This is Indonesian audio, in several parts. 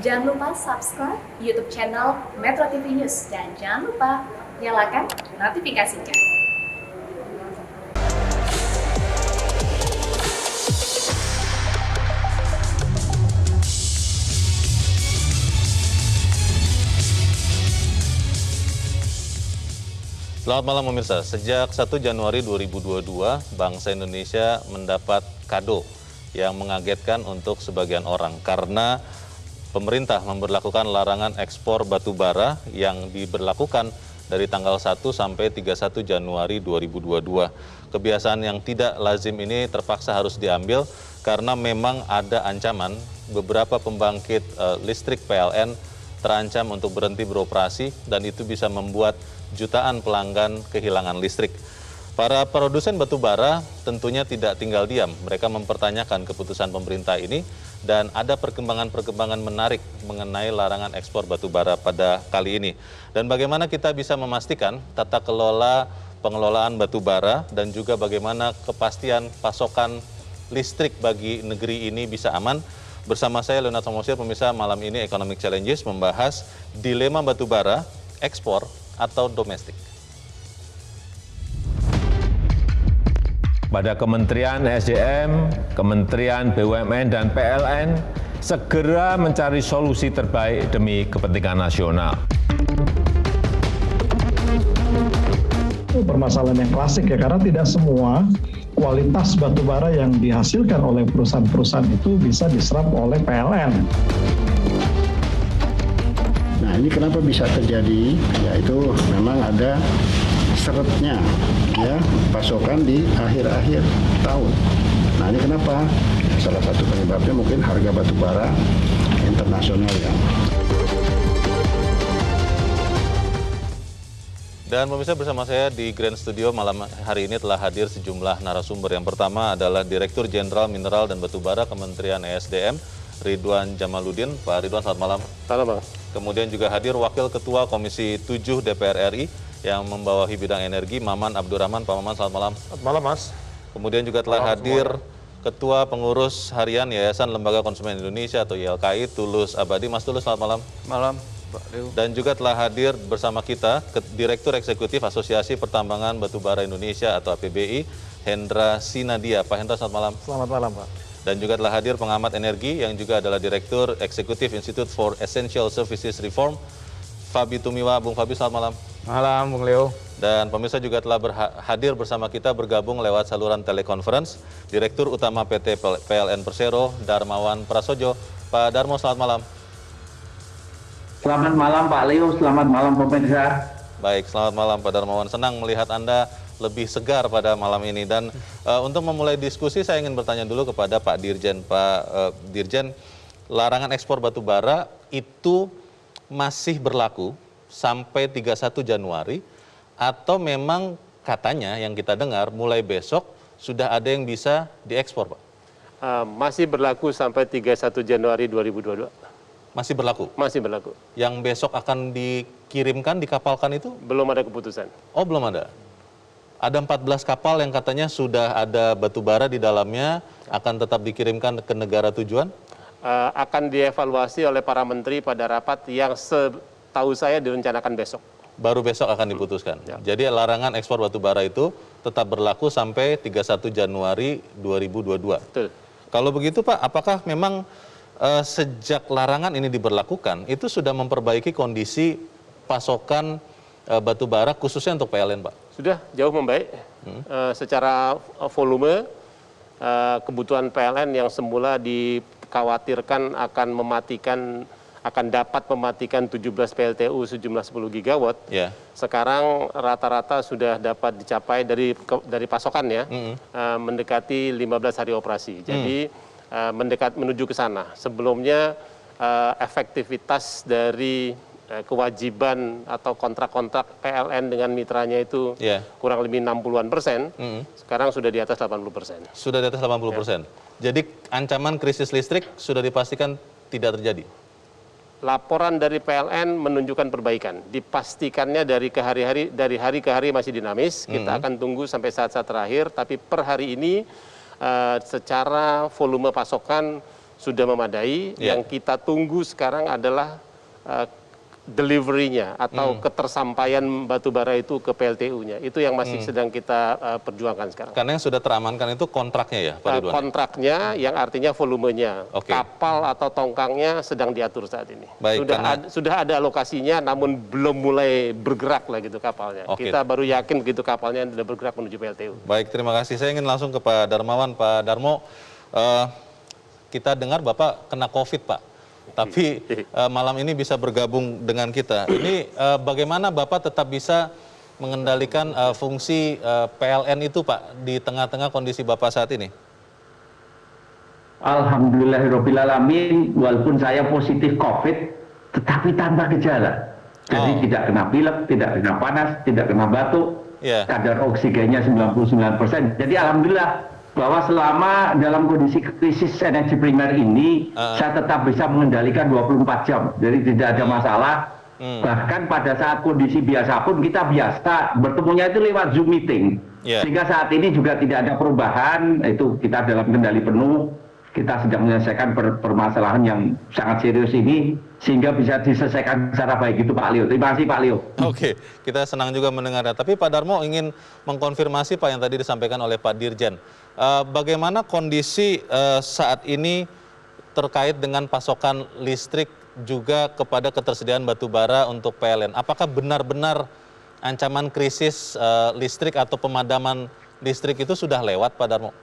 Jangan lupa subscribe YouTube channel Metro TV News dan jangan lupa nyalakan notifikasinya. Selamat malam pemirsa, sejak 1 Januari 2022, bangsa Indonesia mendapat kado yang mengagetkan untuk sebagian orang karena pemerintah memberlakukan larangan ekspor batu bara yang diberlakukan dari tanggal 1 sampai 31 Januari 2022. Kebiasaan yang tidak lazim ini terpaksa harus diambil karena memang ada ancaman beberapa pembangkit listrik PLN terancam untuk berhenti beroperasi dan itu bisa membuat jutaan pelanggan kehilangan listrik. Para produsen batu bara tentunya tidak tinggal diam. Mereka mempertanyakan keputusan pemerintah ini dan ada perkembangan-perkembangan menarik mengenai larangan ekspor batu bara pada kali ini. Dan bagaimana kita bisa memastikan tata kelola pengelolaan batu bara dan juga bagaimana kepastian pasokan listrik bagi negeri ini bisa aman. Bersama saya Leonard Samosir, pemirsa, malam ini Economic Challenges membahas dilema batu bara, ekspor atau domestik. Pada Kementerian SDM, Kementerian BUMN dan PLN segera mencari solusi terbaik demi kepentingan nasional. Itu permasalahan yang klasik ya, karena tidak semua kualitas batu bara yang dihasilkan oleh perusahaan-perusahaan itu bisa diserap oleh PLN. Nah, ini kenapa bisa terjadi? Yaitu memang ada seretnya, ya, pasokan di akhir-akhir tahun. Nah, ini kenapa? Salah satu penyebabnya mungkin harga batu bara internasional ya. Dan pemirsa, bersama saya di Grand Studio malam hari ini telah hadir sejumlah narasumber. Yang pertama adalah Direktur Jenderal Mineral dan Batubara Kementerian ESDM, Ridwan Jamaluddin. Pak Ridwan, selamat malam. Selamat malam. Kemudian juga hadir Wakil Ketua Komisi 7 DPR RI yang membawahi bidang energi, Maman Abdurrahman. Pak Maman, selamat malam. Selamat malam, Mas. Kemudian juga telah hadir Ketua Pengurus Harian Yayasan Lembaga Konsumen Indonesia atau YLKI, Tulus Abadi. Mas Tulus, selamat malam. Malam, Pak Leo. Dan juga telah hadir bersama kita Direktur Eksekutif Asosiasi Pertambangan Batubara Indonesia atau APBI, Hendra Sinadia. Pak Hendra, selamat malam. Selamat malam, Pak. Dan juga telah hadir pengamat energi yang juga adalah Direktur Eksekutif Institute for Essential Services Reform, Fabi Tumiwa. Bung Fabi, selamat malam. Malam, Bung Leo. Dan pemirsa juga telah hadir bersama kita bergabung lewat saluran telekonferensi, Direktur Utama PT PLN Persero, Darmawan Prasojo. Pak Darmo, selamat malam. Selamat malam Pak Leo, selamat malam pemirsa. Baik, selamat malam Pak Darmawan. Senang melihat Anda lebih segar pada malam ini. Dan untuk memulai diskusi saya ingin bertanya dulu kepada Pak Dirjen. Pak Dirjen, larangan ekspor batu bara itu masih berlaku sampai 31 Januari atau memang katanya yang kita dengar mulai besok sudah ada yang bisa diekspor, Pak? Masih berlaku sampai 31 Januari 2022. Masih berlaku? Masih berlaku. Yang besok akan dikirimkan, dikapalkan itu? Belum ada keputusan. Oh, belum ada. Ada 14 kapal yang katanya sudah ada batu bara di dalamnya, akan tetap dikirimkan ke negara tujuan? Akan dievaluasi oleh para menteri pada rapat yang setahu saya direncanakan besok. Baru besok akan diputuskan. Ya. Jadi larangan ekspor batu bara itu tetap berlaku sampai 31 Januari 2022. Betul. Kalau begitu Pak, apakah memang sejak larangan ini diberlakukan, itu sudah memperbaiki kondisi pasokan batu bara khususnya untuk PLN, Pak? Sudah jauh membaik. Secara volume, kebutuhan PLN yang semula dikhawatirkan akan dapat mematikan 17 PLTU sejumlah 10 gigawatt. Ya. Sekarang rata-rata sudah dapat dicapai dari pasokannya, mendekati 15 hari operasi. Jadi menuju ke sana. Sebelumnya efektivitas dari kewajiban atau kontrak-kontrak PLN dengan mitranya itu kurang lebih 60-an%, sekarang sudah di atas 80%. Sudah di atas 80%. Jadi ancaman krisis listrik sudah dipastikan tidak terjadi? Laporan dari PLN menunjukkan perbaikan. Dipastikannya dari hari ke hari masih dinamis. Kita akan tunggu sampai saat-saat terakhir, tapi per hari ini secara volume pasokan sudah memadai. Yang kita tunggu sekarang adalah delivery-nya atau ketersampaian batubara itu ke PLTU-nya. Itu yang masih sedang kita perjuangkan sekarang. Karena yang sudah teramankan itu kontraknya ya, Pak Ridwan? Kontraknya yang artinya volumenya. Oke. Kapal atau tongkangnya sedang diatur saat ini. Baik, Sudah ada alokasinya, namun belum mulai bergerak lah gitu kapalnya. Oke. Kita baru yakin begitu kapalnya sudah bergerak menuju PLTU. Baik, terima kasih. Saya ingin langsung ke Pak Darmawan. Pak Darmo, kita dengar Bapak kena COVID, Pak. Tapi malam ini bisa bergabung dengan kita. Ini bagaimana Bapak tetap bisa mengendalikan fungsi PLN itu, Pak, di tengah-tengah kondisi Bapak saat ini? Alhamdulillahirrahmanirrahim, walaupun saya positif COVID, tetapi tanpa gejala. Jadi tidak kena pilek, tidak kena panas, tidak kena batuk, kadar oksigennya 99%. Jadi alhamdulillah bahwa selama dalam kondisi krisis energi primer ini, saya tetap bisa mengendalikan 24 jam. Jadi tidak ada masalah. Bahkan pada saat kondisi biasa pun kita biasa bertemunya itu lewat Zoom meeting. Sehingga saat ini juga tidak ada perubahan, itu kita dalam kendali penuh. Kita sedang menyelesaikan permasalahan yang sangat serius ini, sehingga bisa diselesaikan secara baik itu Pak Leo. Terima kasih Pak Leo. Oke, kita senang juga mendengarnya. Tapi Pak Darmo ingin mengkonfirmasi Pak yang tadi disampaikan oleh Pak Dirjen. Bagaimana kondisi saat ini terkait dengan pasokan listrik juga kepada ketersediaan batu bara untuk PLN? Apakah benar-benar ancaman krisis listrik atau pemadaman listrik itu sudah lewat, Pak Darmo?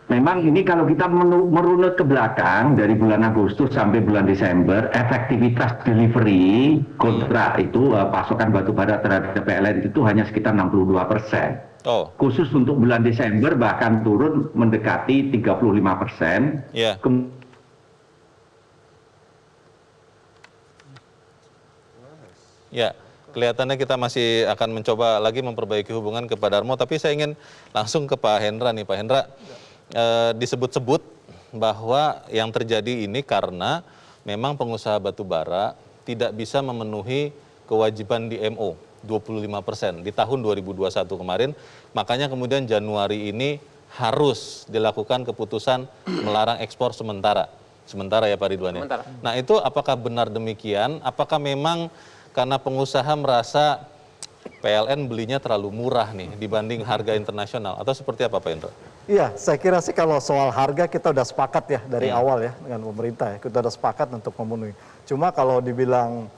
Memang ini kalau kita merunut ke belakang dari bulan Agustus sampai bulan Desember, efektivitas delivery kontrak itu pasokan batu bara terhadap PLN itu hanya sekitar 62%. Khusus untuk bulan Desember bahkan turun mendekati 35%. Ya, kelihatannya kita masih akan mencoba lagi memperbaiki hubungan ke Pak Darmo, tapi saya ingin langsung ke Pak Hendra nih. Pak Hendra, disebut-sebut bahwa yang terjadi ini karena memang pengusaha batubara tidak bisa memenuhi kewajiban DMO 25% di tahun 2021 kemarin, makanya kemudian Januari ini harus dilakukan keputusan melarang ekspor sementara ya Pak Ridwan ya. Nah itu apakah benar demikian? Apakah memang karena pengusaha merasa PLN belinya terlalu murah nih dibanding harga internasional, atau seperti apa Pak Hendra? Iya, saya kira sih kalau soal harga kita udah sepakat ya dari awal ya dengan pemerintah ya, kita udah sepakat untuk memenuhi. Cuma kalau dibilang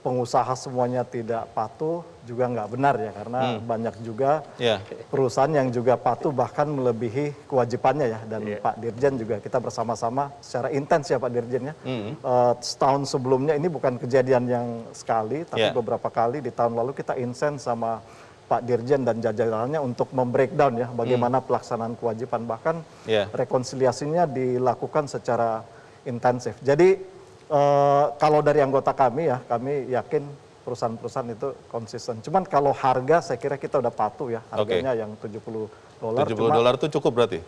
pengusaha semuanya tidak patuh juga nggak benar ya, karena banyak juga perusahaan yang juga patuh bahkan melebihi kewajibannya ya. Dan Pak Dirjen juga kita bersama-sama secara intens ya Pak Dirjen ya. Setahun sebelumnya ini bukan kejadian yang sekali, tapi beberapa kali di tahun lalu kita intens sama Pak Dirjen dan jajarannya untuk membreakdown ya bagaimana pelaksanaan kewajiban, bahkan rekonsiliasinya dilakukan secara intensif. Jadi kalau dari anggota kami ya, kami yakin perusahaan-perusahaan itu konsisten. Cuman kalau harga saya kira kita udah patuh ya, harganya yang $70. $70 itu cukup berarti?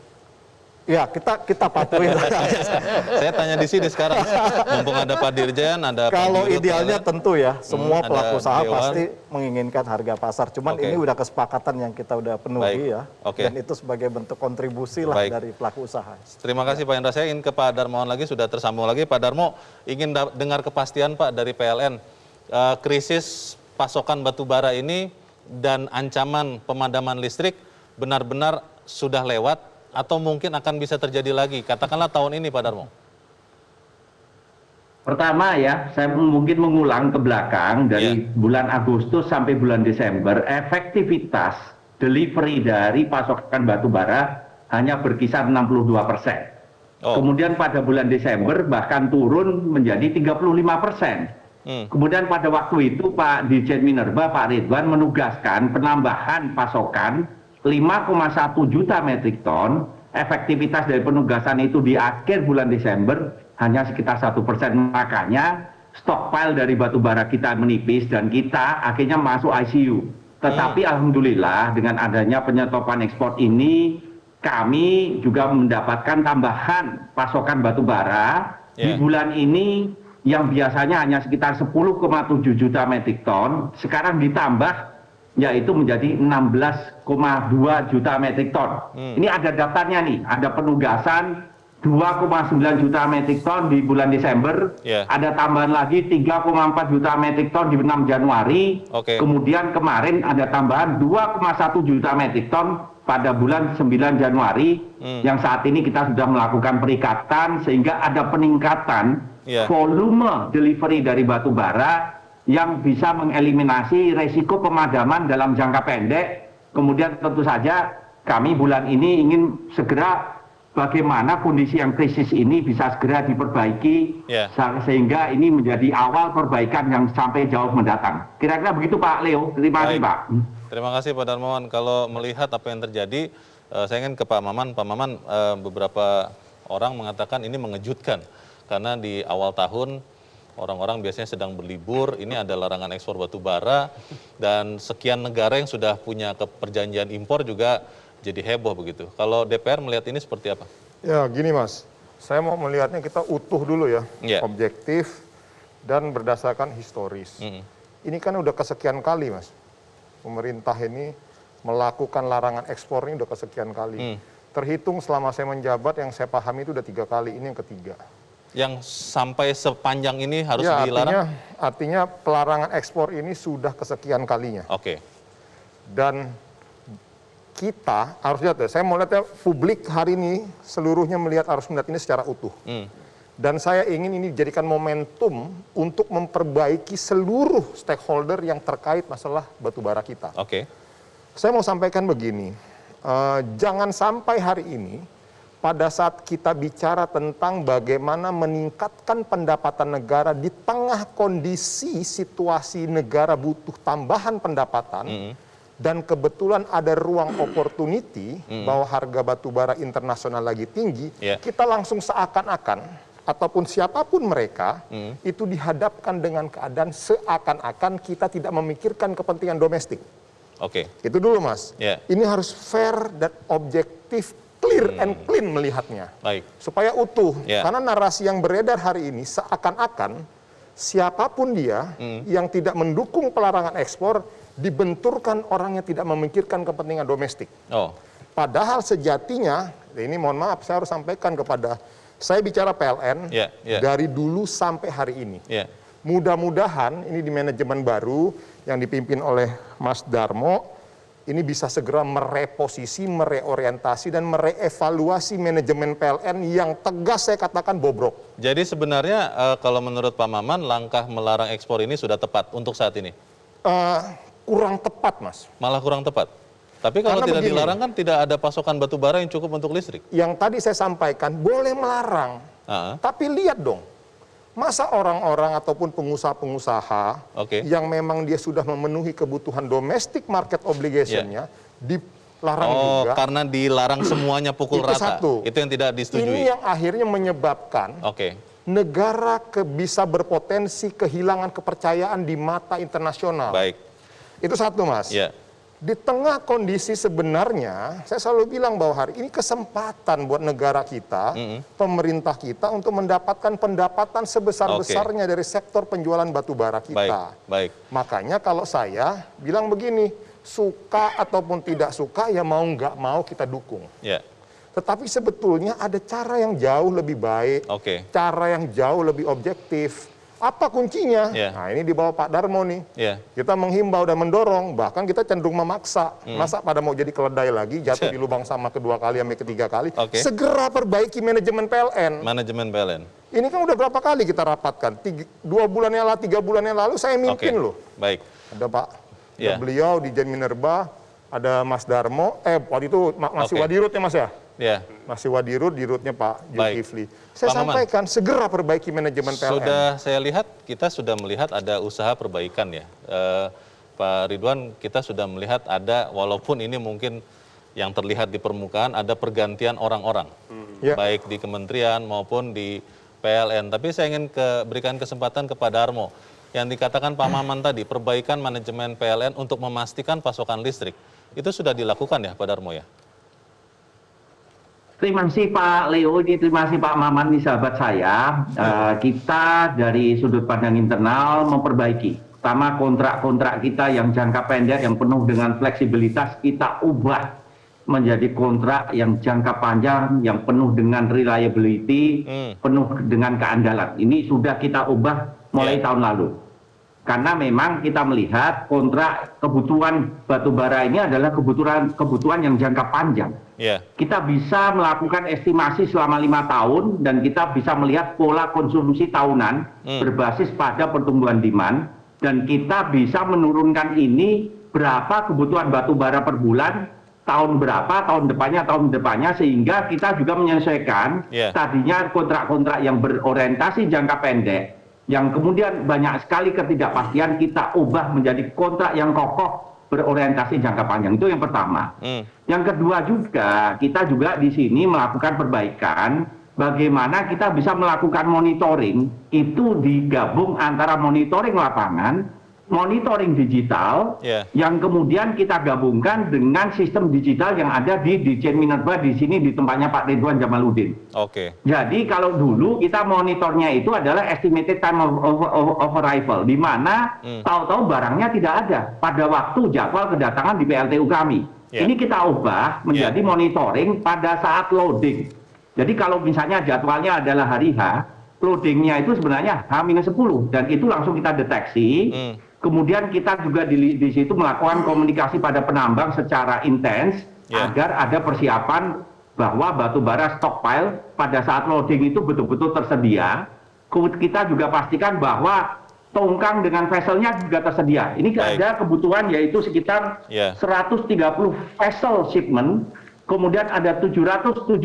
Ya, kita patuhin. Saya tanya di sini sekarang, mumpung ada Pak Dirjen, ada kalau idealnya tentu ya, semua pelaku usaha pasti menginginkan harga pasar. Cuman ini udah kesepakatan yang kita udah penuhi ya, dan itu sebagai bentuk kontribusi lah dari pelaku usaha. Terima kasih Pak Hendra. Saya ingin ke Pak Darmawan lagi, sudah tersambung lagi. Pak Darmo, ingin dengar kepastian Pak dari PLN. Krisis pasokan batu bara ini dan ancaman pemadaman listrik benar-benar sudah lewat, atau mungkin akan bisa terjadi lagi, katakanlah tahun ini Pak Darmo? Pertama ya, saya mungkin mengulang ke belakang dari bulan Agustus sampai bulan Desember, efektivitas delivery dari pasokan batu bara hanya berkisar 62%. Kemudian pada bulan Desember bahkan turun menjadi 35%. Kemudian pada waktu itu Pak Dirjen Minerba, Pak Ridwan menugaskan penambahan pasokan 5,1 juta metrik ton. Efektivitas dari penugasan itu di akhir bulan Desember hanya sekitar 1%. Makanya stockpile dari batu bara kita menipis dan kita akhirnya masuk ICU. Tetapi alhamdulillah dengan adanya penyetopan ekspor ini, kami juga mendapatkan tambahan pasokan batu bara di bulan ini yang biasanya hanya sekitar 10,7 juta metrik ton, sekarang ditambah yaitu menjadi 16,2 juta metrik ton. Ini ada daftarnya nih, ada penugasan 2,9 juta metrik ton di bulan Desember, ada tambahan lagi 3,4 juta metrik ton di 6 Januari, kemudian kemarin ada tambahan 2,1 juta metrik ton pada bulan 9 Januari, yang saat ini kita sudah melakukan perikatan sehingga ada peningkatan volume delivery dari batu bara yang bisa mengeliminasi resiko pemadaman dalam jangka pendek. Kemudian tentu saja kami bulan ini ingin segera bagaimana kondisi yang krisis ini bisa segera diperbaiki sehingga ini menjadi awal perbaikan yang sampai jauh mendatang. Kira-kira begitu Pak Leo. Terima kasih Pak. Terima kasih Pak Darmawan. Kalau melihat apa yang terjadi, saya ingin ke Pak Maman. Pak Maman, beberapa orang mengatakan ini mengejutkan karena di awal tahun orang-orang biasanya sedang berlibur, ini ada larangan ekspor batu bara, dan sekian negara yang sudah punya perjanjian impor juga jadi heboh begitu. Kalau DPR melihat ini seperti apa? Ya gini Mas, saya mau melihatnya kita utuh dulu ya, objektif dan berdasarkan historis. Ini kan udah kesekian kali Mas, pemerintah ini melakukan larangan ekspor ini udah kesekian kali. Terhitung selama saya menjabat yang saya pahami itu udah 3 kali, ini yang ketiga. Yang sampai sepanjang ini harus dilarang? Artinya pelarangan ekspor ini sudah kesekian kalinya. Dan kita harus lihat, saya mau lihat publik hari ini seluruhnya harus melihat ini secara utuh. Dan saya ingin ini dijadikan momentum untuk memperbaiki seluruh stakeholder yang terkait masalah batu bara kita. Saya mau sampaikan begini, jangan sampai hari ini pada saat kita bicara tentang bagaimana meningkatkan pendapatan negara di tengah kondisi situasi negara butuh tambahan pendapatan, dan kebetulan ada ruang opportunity bahwa harga batu bara internasional lagi tinggi, kita langsung seakan-akan, ataupun siapapun mereka, itu dihadapkan dengan keadaan seakan-akan kita tidak memikirkan kepentingan domestik. Itu dulu Mas. Ini harus fair dan objektif, clear and clean melihatnya, supaya utuh. Karena narasi yang beredar hari ini seakan-akan siapapun dia yang tidak mendukung pelarangan ekspor dibenturkan orang yang tidak memikirkan kepentingan domestik. Padahal sejatinya, ini mohon maaf saya harus sampaikan kepada, saya bicara PLN dari dulu sampai hari ini. Mudah-mudahan ini di manajemen baru yang dipimpin oleh Mas Darmo, ini bisa segera mereposisi, mereorientasi, dan merevaluasi manajemen PLN yang tegas saya katakan bobrok. Jadi sebenarnya kalau menurut Pak Maman, langkah melarang ekspor ini sudah tepat untuk saat ini? Kurang tepat Mas. Malah kurang tepat? Tapi kalau tidak dilarang kan tidak ada pasokan batu bara yang cukup untuk listrik? Yang tadi saya sampaikan, boleh melarang. Tapi lihat dong, masa orang-orang ataupun pengusaha-pengusaha yang memang dia sudah memenuhi kebutuhan domestic market obligation-nya dilarang juga. Karena dilarang semuanya pukul rata. Itu yang tidak disetujui. Ini yang akhirnya menyebabkan negara bisa berpotensi kehilangan kepercayaan di mata internasional. Itu satu Mas. Di tengah kondisi sebenarnya, saya selalu bilang bahwa hari ini kesempatan buat negara kita, pemerintah kita untuk mendapatkan pendapatan sebesar-besarnya dari sektor penjualan batu bara kita. Makanya kalau saya bilang begini, suka ataupun tidak suka ya mau nggak mau kita dukung. Tetapi sebetulnya ada cara yang jauh lebih baik, cara yang jauh lebih objektif. Apa kuncinya? Nah ini di bawah Pak Darmo nih. Kita menghimbau dan mendorong, bahkan kita cenderung memaksa. Masa pada mau jadi keledai lagi, jatuh di lubang sama kedua kali, sampai ketiga kali. Segera perbaiki manajemen PLN. Ini kan udah berapa kali kita rapatkan? 3 bulan yang lalu, 3 bulan yang lalu saya mimpin loh. Ada Pak, ada beliau di Jen Minerba, ada Mas Darmo, waktu itu masih Wadirut ya Mas ya? Masih Wadirut, dirutnya Pak Zulkifli. Saya sampaikan, segera perbaiki manajemen PLN. Saya lihat, kita sudah melihat ada usaha perbaikan ya. Pak Ridwan, kita sudah melihat ada, walaupun ini mungkin yang terlihat di permukaan, ada pergantian orang-orang. Baik di kementerian maupun di PLN. Tapi saya ingin berikan kesempatan kepada Darmo. Yang dikatakan Pak Maman tadi, perbaikan manajemen PLN untuk memastikan pasokan listrik. Itu sudah dilakukan ya Pak Darmo ya? Terima kasih Pak Leo, terima kasih Pak Maman, ini sahabat saya. Kita dari sudut pandang internal memperbaiki. Pertama, kontrak-kontrak kita yang jangka pendek, yang penuh dengan fleksibilitas, kita ubah menjadi kontrak yang jangka panjang, yang penuh dengan reliability, penuh dengan keandalan. Ini sudah kita ubah mulai tahun lalu. Karena memang kita melihat kontrak kebutuhan batubara ini adalah kebutuhan yang jangka panjang. Kita bisa melakukan estimasi selama 5 tahun dan kita bisa melihat pola konsumsi tahunan berbasis pada pertumbuhan demand. Dan kita bisa menurunkan ini berapa kebutuhan batubara per bulan, tahun berapa, tahun depannya, sehingga kita juga menyesuaikan tadinya kontrak-kontrak yang berorientasi jangka pendek, yang kemudian banyak sekali ketidakpastian, kita ubah menjadi kontrak yang kokoh berorientasi jangka panjang. Itu yang pertama. Yang kedua juga, kita juga di sini melakukan perbaikan, bagaimana kita bisa melakukan monitoring, itu digabung antara monitoring lapangan, monitoring digital, yang kemudian kita gabungkan dengan sistem digital yang ada di Ditjen Minerba di sini di tempatnya Pak Ridwan Jamaluddin. Jadi kalau dulu kita monitornya itu adalah estimated time of arrival, di mana tahu-tahu barangnya tidak ada pada waktu jadwal kedatangan di PLTU kami. Ini kita ubah menjadi monitoring pada saat loading. Jadi kalau misalnya jadwalnya adalah hari H, loadingnya itu sebenarnya H-10 dan itu langsung kita deteksi. Kemudian kita juga di situ melakukan komunikasi pada penambang secara intens agar ada persiapan bahwa batubara stockpile pada saat loading itu betul-betul tersedia. Kita juga pastikan bahwa tongkang dengan vesselnya juga tersedia. Ini ada kebutuhan yaitu sekitar 130 vessel shipment. Kemudian ada 771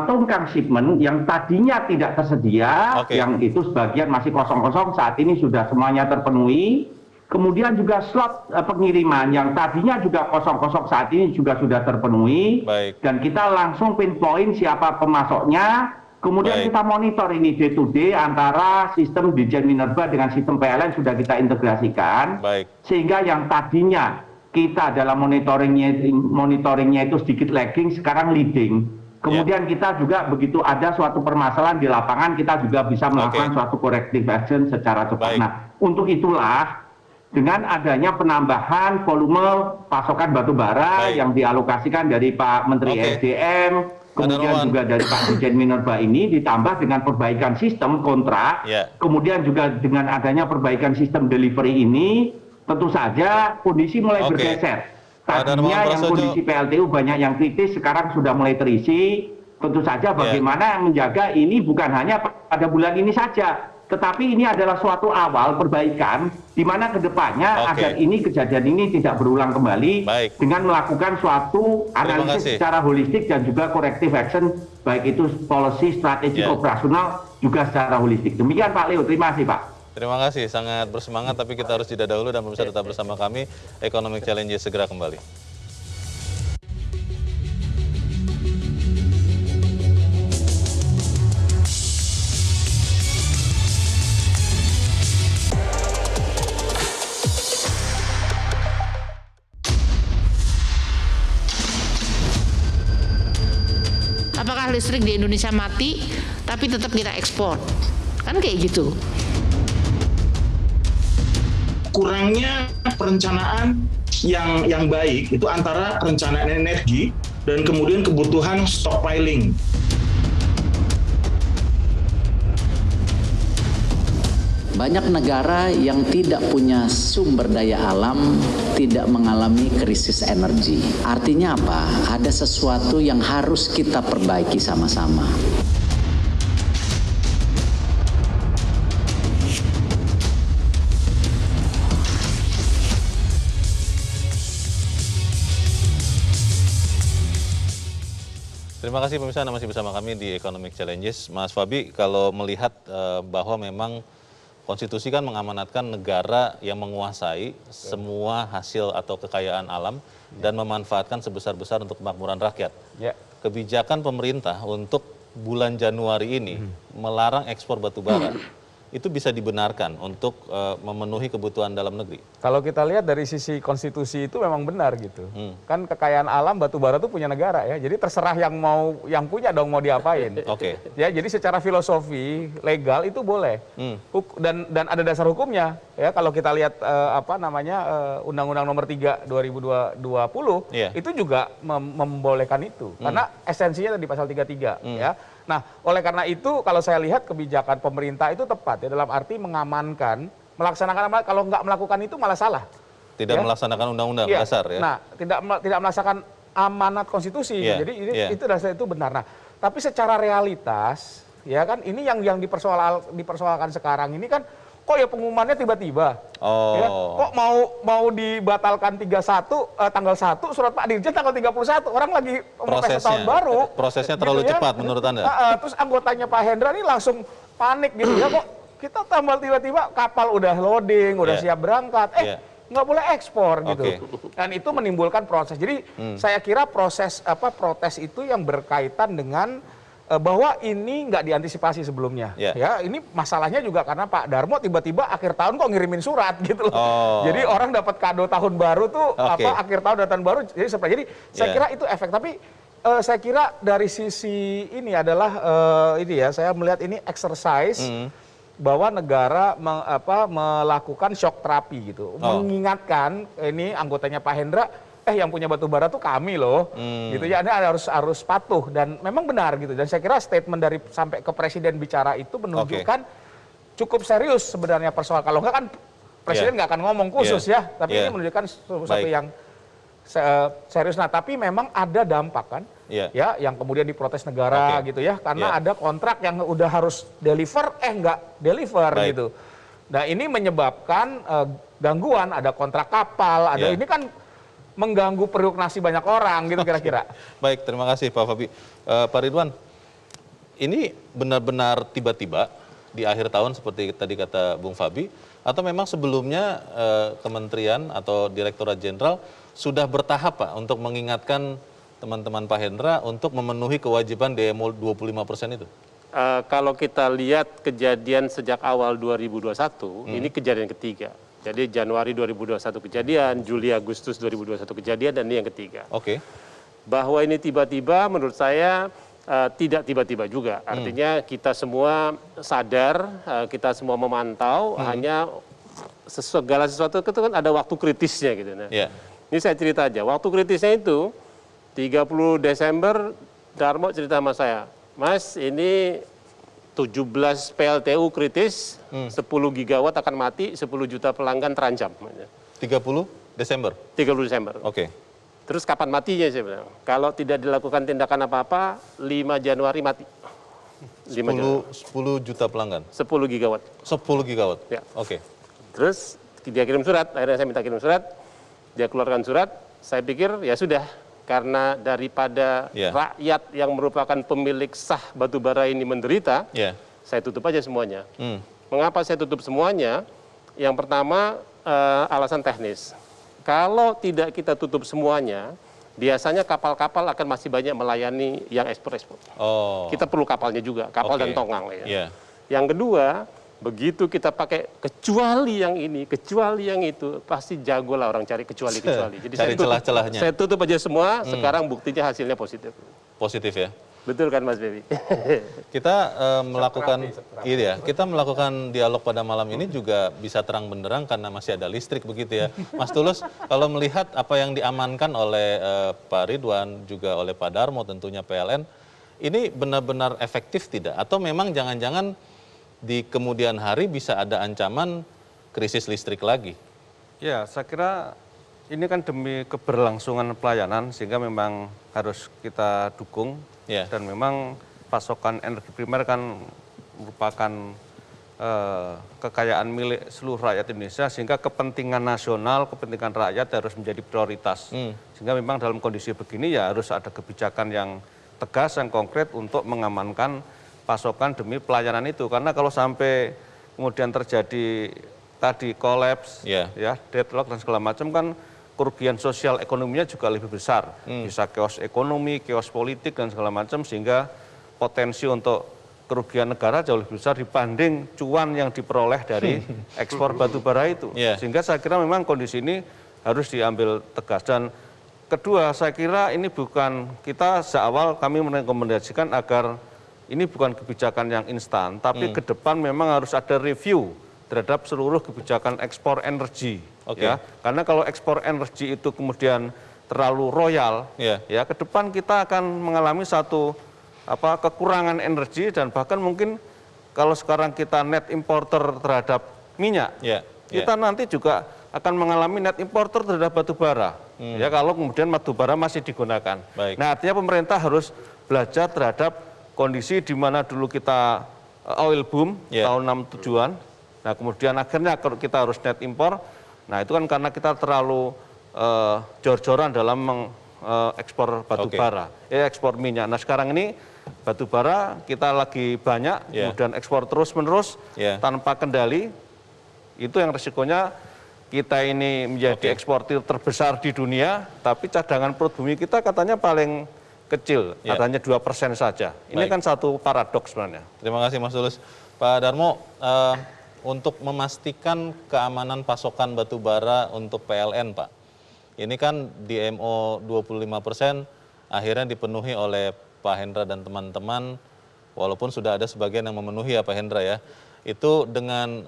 tongkang shipment yang tadinya tidak tersedia, yang itu sebagian masih kosong-kosong, saat ini sudah semuanya terpenuhi. Kemudian juga slot pengiriman yang tadinya juga kosong-kosong, saat ini juga sudah terpenuhi. Dan kita langsung pinpoint siapa pemasoknya. Kemudian kita monitor ini day to day antara sistem Ditjen Minerba dengan sistem PLN sudah kita integrasikan. Sehingga yang tadinya kita dalam monitoringnya itu sedikit lagging, sekarang leading. Kemudian kita juga begitu ada suatu permasalahan di lapangan, kita juga bisa melakukan suatu corrective action secara cepat. Nah, untuk itulah dengan adanya penambahan volume pasokan batubara yang dialokasikan dari Pak Menteri SDM, kemudian juga dari Pak Ditjen Minerba ini, ditambah dengan perbaikan sistem kontrak, kemudian juga dengan adanya perbaikan sistem delivery ini, tentu saja kondisi mulai bergeser. Tadinya yang kondisi PLTU banyak yang kritis, sekarang sudah mulai terisi. Tentu saja bagaimana menjaga ini bukan hanya pada bulan ini saja, tetapi ini adalah suatu awal perbaikan, di mana kedepannya agar ini kejadian ini tidak berulang kembali dengan melakukan suatu analisis secara holistik dan juga corrective action, baik itu policy, strategi operasional, juga secara holistik. Demikian Pak Leo, terima kasih Pak. Terima kasih, sangat bersemangat, tapi kita harus jeda dahulu dan pemirsa tetap bersama kami. Economic Challenges segera kembali. Apakah listrik di Indonesia mati, tapi tetap kita ekspor? Kan kayak gitu. Kurangnya perencanaan yang baik itu antara perencanaan energi dan kemudian kebutuhan stockpiling. Banyak negara yang tidak punya sumber daya alam tidak mengalami krisis energi. Artinya apa? Ada sesuatu yang harus kita perbaiki sama-sama. Terima kasih pemirsa, Anda masih bersama kami di Economic Challenges. Mas Fabi, kalau melihat bahwa memang konstitusi kan mengamanatkan negara yang menguasai semua hasil atau kekayaan alam dan memanfaatkan sebesar-besar untuk kemakmuran rakyat. Kebijakan pemerintah untuk bulan Januari ini melarang ekspor batubara itu bisa dibenarkan untuk memenuhi kebutuhan dalam negeri? Kalau kita lihat dari sisi konstitusi itu memang benar gitu. Kan kekayaan alam batu bara itu punya negara ya. Jadi terserah yang punya dong mau diapain. Oke. Ya, jadi secara filosofi legal itu boleh. Dan ada dasar hukumnya ya. Kalau kita lihat Undang-Undang Nomor 3 2020 itu juga membolehkan itu. Karena esensinya tadi pasal 33 ya. Nah, oleh karena itu kalau saya lihat kebijakan pemerintah itu tepat ya, dalam arti mengamankan, melaksanakan, kalau nggak melakukan itu malah salah. Tidak ya? melaksanakan undang-undang dasar ya. Nah, tidak melaksanakan amanat konstitusi. Jadi itu dasar itu benar. Nah, tapi secara realitas ya kan ini yang dipersoalkan sekarang ini kan kok ya pengumumannya tiba-tiba. Ya, kok mau dibatalkan tanggal 1 surat Pak Dirjen tanggal 31. Orang lagi mau pesta tahun baru. Prosesnya terlalu cepat menurut Anda? Terus anggotanya Pak Hendra ini langsung panik gitu ya, kok kita tambal tiba-tiba kapal udah loading, udah siap berangkat. Nggak boleh ekspor gitu. Dan itu menimbulkan proses. Jadi saya kira protes itu yang berkaitan dengan bahwa ini nggak diantisipasi sebelumnya. Ya, ini masalahnya juga karena Pak Darmo tiba-tiba akhir tahun kok ngirimin surat gitu loh. Jadi orang dapat kado tahun baru tuh akhir tahun dan tahun baru. Jadi saya kira itu efek. Tapi saya kira dari sisi ini adalah saya melihat ini exercise bahwa negara melakukan shock terapi gitu, mengingatkan ini anggotanya Pak Hendra. Yang punya batu bara tuh kami loh, gitu ya. Anda harus patuh dan memang benar gitu. Dan saya kira statement dari sampai ke presiden bicara itu menunjukkan cukup serius sebenarnya persoalan. Kalau enggak kan presiden nggak akan ngomong khusus ya, tapi ini menunjukkan sesuatu yang serius. Nah, tapi memang ada dampak kan, ya, yang kemudian diprotes negara gitu ya, karena ada kontrak yang udah harus deliver, nggak deliver gitu. Nah, ini menyebabkan gangguan. Ada kontrak kapal, ada ini kan mengganggu periuk nasi banyak orang gitu kira-kira. Baik, terima kasih Pak Fabi. Pak Ridwan, ini benar-benar tiba-tiba di akhir tahun seperti tadi kata Bung Fabi, atau memang sebelumnya Kementerian atau Direktorat Jenderal sudah bertahap Pak untuk mengingatkan teman-teman Pak Hendra untuk memenuhi kewajiban demo 25% itu? Kalau kita lihat kejadian sejak awal 2021, ini kejadian ketiga. Jadi Januari 2021 kejadian, Juli Agustus 2021 kejadian, dan ini yang ketiga. Bahwa ini tiba-tiba menurut saya tidak tiba-tiba juga. Artinya kita semua sadar, kita semua memantau, hanya segala sesuatu itu kan ada waktu kritisnya gitu. Nah, ini saya cerita aja, waktu kritisnya itu 30 Desember Darmo cerita sama saya, Mas ini 17 PLTU kritis, 10 gigawatt akan mati, 10 juta pelanggan terancam. 30 Desember? 30 Desember. Terus kapan matinya saya bilang? Kalau tidak dilakukan tindakan apa-apa, 5 Januari mati. 10 juta pelanggan? 10 gigawatt. 10 gigawatt? Ya. Terus dia kirim surat, akhirnya saya minta kirim surat, dia keluarkan surat, saya pikir ya sudah. Karena daripada rakyat yang merupakan pemilik sah batu bara ini menderita, saya tutup aja semuanya. Mengapa saya tutup semuanya? Yang pertama, alasan teknis. Kalau tidak kita tutup semuanya, biasanya kapal-kapal akan masih banyak melayani yang ekspor-ekspor. Kita perlu kapalnya juga, kapal dan tonggang. Yang kedua, begitu kita pakai kecuali yang ini, kecuali yang itu, pasti jago lah orang cari kecuali-kecuali. Jadi cari celah-celahnya. Saya tutup aja semua, sekarang buktinya hasilnya positif. Positif ya? Betul kan Mas Bebi? Kita melakukan dialog pada malam ini juga bisa terang benderang karena masih ada listrik begitu ya. Mas Tulus, kalau melihat apa yang diamankan oleh Pak Ridwan, juga oleh Pak Darmo tentunya PLN, ini benar-benar efektif tidak? Atau memang jangan-jangan di kemudian hari bisa ada ancaman krisis listrik lagi? Ya, saya kira ini kan demi keberlangsungan pelayanan sehingga memang harus kita dukung. Dan memang pasokan energi primer kan merupakan kekayaan milik seluruh rakyat Indonesia, sehingga kepentingan nasional, kepentingan rakyat harus menjadi prioritas. Sehingga memang dalam kondisi begini ya harus ada kebijakan yang tegas, yang konkret untuk mengamankan pasokan demi pelayanan itu. Karena kalau sampai kemudian terjadi tadi kolaps, deadlock dan segala macam, kan kerugian sosial ekonominya juga lebih besar. Bisa chaos ekonomi, chaos politik dan segala macam, sehingga potensi untuk kerugian negara jauh lebih besar dibanding cuan yang diperoleh dari ekspor batu bara itu. Sehingga saya kira memang kondisi ini harus diambil tegas. Dan kedua, saya kira ini bukan, kita seawal kami merekomendasikan agar ini bukan kebijakan yang instan, tapi ke depan memang harus ada review terhadap seluruh kebijakan ekspor energi. Ya. Karena kalau ekspor energi itu kemudian terlalu royal, ya ke depan kita akan mengalami satu kekurangan energi, dan bahkan mungkin kalau sekarang kita net importer terhadap minyak, kita nanti juga akan mengalami net importer terhadap batu bara. Ya kalau kemudian batu bara masih digunakan. Nah, artinya pemerintah harus belajar terhadap kondisi di mana dulu kita oil boom tahun 67-an. Nah, kemudian akhirnya kita harus net impor. Nah, itu kan karena kita terlalu jor-joran dalam mengekspor batu bara, ekspor minyak. Nah, sekarang ini batu bara kita lagi banyak, kemudian ekspor terus-menerus tanpa kendali. Itu yang resikonya kita ini menjadi eksportir terbesar di dunia, tapi cadangan perut bumi kita katanya paling kecil, katanya 2% saja. Ini kan satu paradoks sebenarnya. Terima kasih Mas Tulus. Pak Darmo, untuk memastikan keamanan pasokan batu bara untuk PLN, Pak, ini kan DMO 25% akhirnya dipenuhi oleh Pak Hendra dan teman-teman, walaupun sudah ada sebagian yang memenuhi ya Pak Hendra ya, itu dengan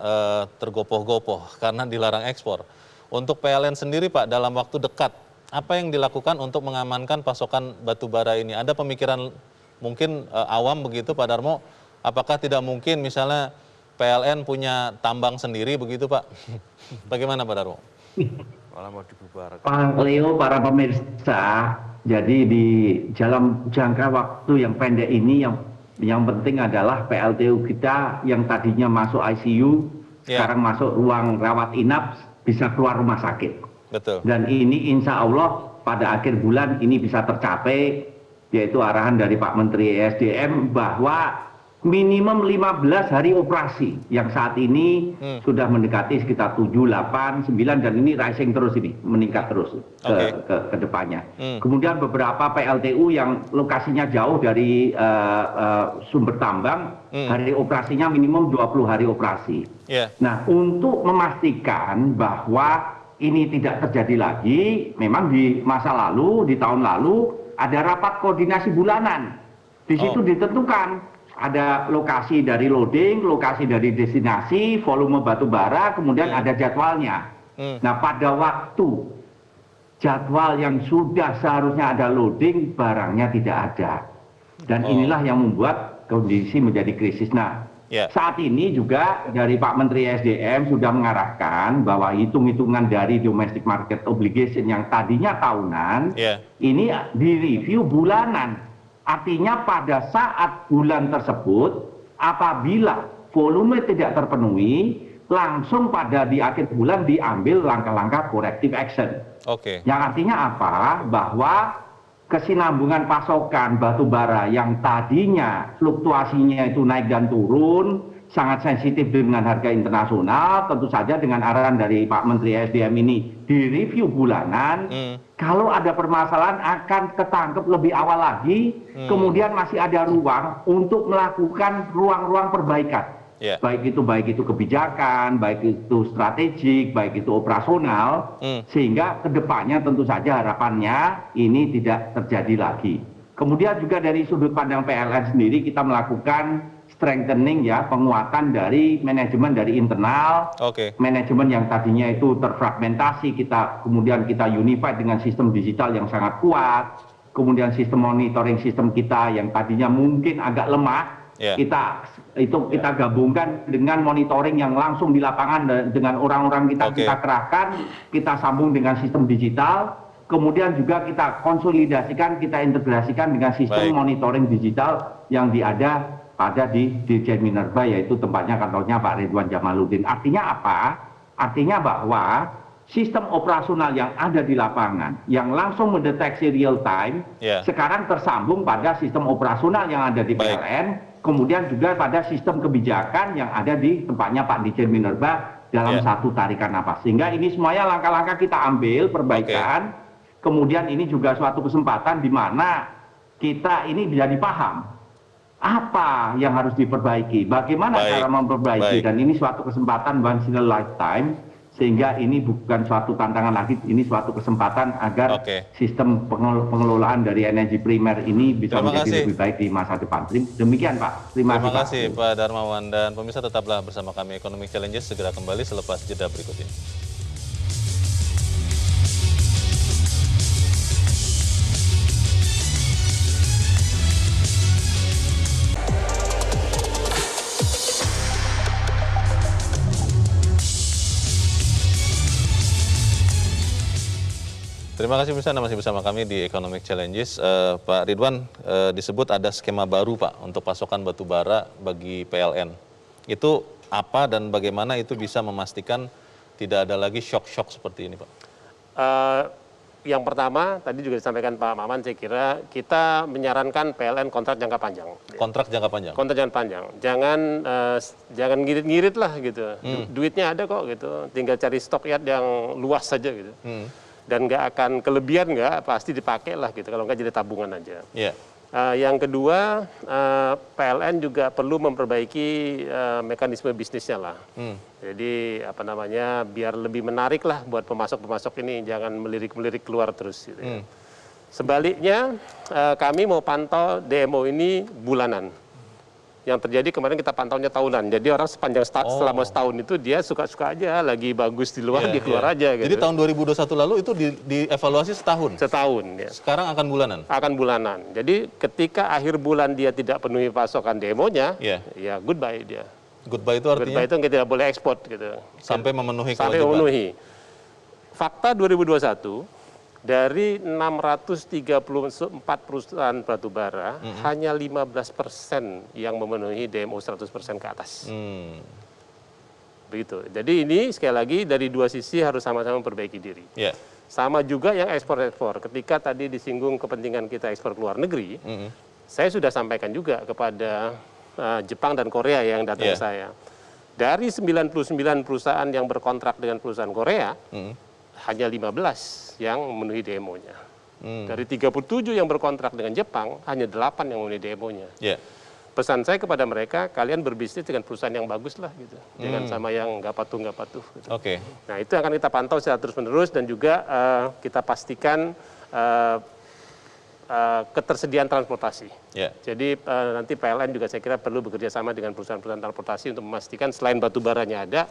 tergopoh-gopoh karena dilarang ekspor. Untuk PLN sendiri Pak, dalam waktu dekat, apa yang dilakukan untuk mengamankan pasokan batu bara ini? Ada pemikiran mungkin awam begitu Pak Darmo, apakah tidak mungkin misalnya PLN punya tambang sendiri begitu Pak? Bagaimana Pak Darmo? Malah mau dibubarkan. Pak Leo, para pemirsa, jadi di dalam jangka waktu yang pendek ini yang penting adalah PLTU kita yang tadinya masuk ICU, sekarang masuk ruang rawat inap, bisa keluar rumah sakit. Betul. Dan ini insya Allah pada akhir bulan ini bisa tercapai, yaitu arahan dari Pak Menteri ESDM bahwa minimum 15 hari operasi yang saat ini sudah mendekati sekitar 7, 8, 9 dan ini rising terus ini, meningkat terus ke depannya. Kemudian beberapa PLTU yang lokasinya jauh dari sumber tambang, hari operasinya minimum 20 hari operasi. Nah, untuk memastikan bahwa ini tidak terjadi lagi, memang di masa lalu, di tahun lalu ada rapat koordinasi bulanan. Di situ ditentukan ada lokasi dari loading, lokasi dari destinasi, volume batu bara, kemudian ada jadwalnya. Nah, pada waktu jadwal yang sudah seharusnya ada loading, barangnya tidak ada. Dan inilah yang membuat kondisi menjadi krisis. Nah, saat ini juga dari Pak Menteri SDM sudah mengarahkan bahwa hitung-hitungan dari domestic market obligation yang tadinya tahunan, ini direview bulanan. Artinya pada saat bulan tersebut, apabila volume tidak terpenuhi, langsung pada di akhir bulan diambil langkah-langkah corrective action. Yang artinya apa? Bahwa kesinambungan pasokan batu bara yang tadinya fluktuasinya itu naik dan turun, sangat sensitif dengan harga internasional, tentu saja dengan arahan dari Pak Menteri SDM ini direview bulanan, kalau ada permasalahan akan ketangkep lebih awal lagi, kemudian masih ada ruang untuk melakukan ruang-ruang perbaikan. Baik itu kebijakan, baik itu strategik, baik itu operasional, sehingga kedepannya tentu saja harapannya ini tidak terjadi lagi. Kemudian juga dari sudut pandang PLN sendiri kita melakukan strengthening ya, penguatan dari manajemen dari internal, manajemen yang tadinya itu terfragmentasi, kemudian kita unified dengan sistem digital yang sangat kuat, kemudian sistem monitoring sistem kita yang tadinya mungkin agak lemah, kita gabungkan dengan monitoring yang langsung di lapangan dengan orang-orang kita kerahkan, kita sambung dengan sistem digital, kemudian juga kita konsolidasikan, kita integrasikan dengan sistem monitoring digital yang ada di Dirjen Minerba, yaitu tempatnya kantornya Pak Ridwan Jamaluddin. Artinya apa? Artinya bahwa sistem operasional yang ada di lapangan, yang langsung mendeteksi real time, sekarang tersambung pada sistem operasional yang ada di PLN, kemudian juga pada sistem kebijakan yang ada di tempatnya Pak Dirjen Minerba dalam satu tarikan napas. Sehingga ini semuanya langkah-langkah kita ambil, perbaikan, kemudian ini juga suatu kesempatan di mana kita ini bisa dipaham Apa yang harus diperbaiki? Bagaimana cara memperbaiki? Dan ini suatu kesempatan once in a lifetime, sehingga ini bukan suatu tantangan lagi, ini suatu kesempatan agar sistem pengelolaan dari energi primer ini bisa menjadi lebih baik di masa depan. Demikian Pak. Terima kasih Pak Darmawan, dan pemirsa tetaplah bersama kami. Economic Challenges segera kembali selepas jeda berikut ini. Terima kasih pemirsa, Anda masih bersama kami di Economic Challenges. Pak Ridwan, disebut ada skema baru Pak untuk pasokan batu bara bagi PLN. Itu apa dan bagaimana itu bisa memastikan tidak ada lagi shock-shock seperti ini Pak? Yang pertama, tadi juga disampaikan Pak Maman, saya kira kita menyarankan PLN kontrak jangka panjang. Kontrak jangka panjang? Kontrak jangka panjang. Jangan ngirit-ngirit lah gitu. Duitnya ada kok gitu, tinggal cari stockyard yang luas saja gitu. Dan nggak akan kelebihan, nggak pasti dipakai lah gitu, kalau nggak jadi tabungan aja. Yang kedua, PLN juga perlu memperbaiki mekanisme bisnisnya lah. Jadi apa namanya, biar lebih menarik lah buat pemasok-pemasok ini, jangan melirik-melirik keluar terus gitu. Sebaliknya, kami mau pantau DMO ini bulanan. Yang terjadi kemarin kita pantaunya tahunan. Jadi orang sepanjang selama setahun itu dia suka-suka aja, lagi bagus di luar dia keluar aja. Gitu. Jadi tahun 2021 lalu itu dievaluasi setahun? Setahun. Ya. Sekarang akan bulanan? Akan bulanan. Jadi ketika akhir bulan dia tidak penuhi pasokan demonya, ya goodbye dia. Goodbye itu artinya? Goodbye itu tidak boleh ekspor gitu. Sampai memenuhi kewajiban. Sampai memenuhi. Fakta 2021, dari 634 perusahaan batubara, hanya 15% yang memenuhi DMO 100% ke atas. Begitu. Jadi ini sekali lagi dari dua sisi harus sama-sama memperbaiki diri. Sama juga yang ekspor-ekspor. Ketika tadi disinggung kepentingan kita ekspor ke luar negeri, saya sudah sampaikan juga kepada Jepang dan Korea yang datang ke saya. Dari 99 perusahaan yang berkontrak dengan perusahaan Korea, hanya 15 yang memenuhi DMO-nya. Dari 37 yang berkontrak dengan Jepang, hanya 8 yang memenuhi DMO-nya. Pesan saya kepada mereka, kalian berbisnis dengan perusahaan yang bagus lah gitu. Jangan sama yang nggak patuh. Gitu. Nah itu akan kita pantau secara terus-menerus, dan juga kita pastikan ketersediaan transportasi. Jadi nanti PLN juga saya kira perlu bekerja sama dengan perusahaan-perusahaan transportasi untuk memastikan selain batu baranya ada,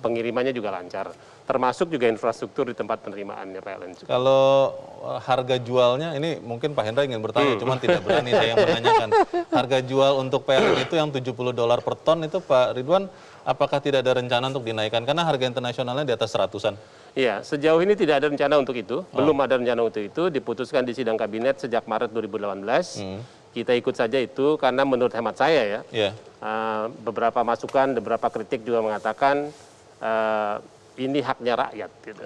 pengirimannya juga lancar. Termasuk juga infrastruktur di tempat penerimaannya PLN juga. Kalau harga jualnya, ini mungkin Pak Hendra ingin bertanya, cuman tidak berani saya yang menanyakan. Harga jual untuk PLN itu yang $70 per ton itu Pak Ridwan, apakah tidak ada rencana untuk dinaikkan? Karena harga internasionalnya di atas 100-an. Iya, sejauh ini tidak ada rencana untuk itu. Belum ada rencana untuk itu. Diputuskan di sidang kabinet sejak Maret 2018. Kita ikut saja itu karena menurut hemat saya ya, beberapa masukan, beberapa kritik juga mengatakan ini haknya rakyat. Gitu.